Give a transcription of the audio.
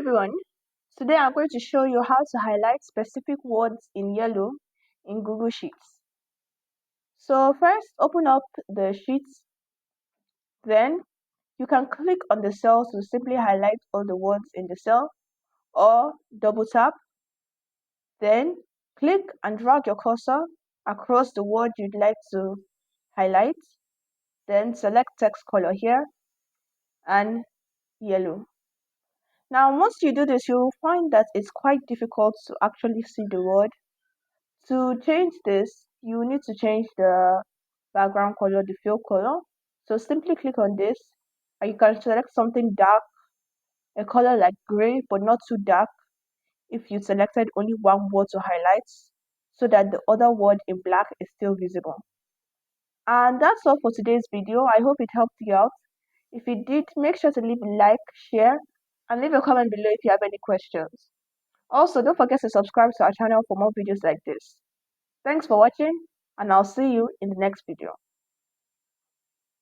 everyone, today I'm going to show you how to highlight specific words in yellow in Google Sheets. So first open up the sheets, then you can click on the cell to simply highlight all the words in the cell or double tap, then click and drag your cursor across the word you'd like to highlight, then select text color here and yellow. Now once you do this, you'll find that it's quite difficult to actually see the word. To change this, you need to change the background color, the fill color. So simply click on this and you can select something dark, a color like gray but not too dark if you selected only one word to highlight so that the other word in black is still visible. And that's all for today's video. I hope it helped you out. If it did, make sure to leave a like, share, and leave a comment below if you have any questions. Also, don't forget to subscribe to our channel for more videos like this. Thanks for watching, and I'll see you in the next video.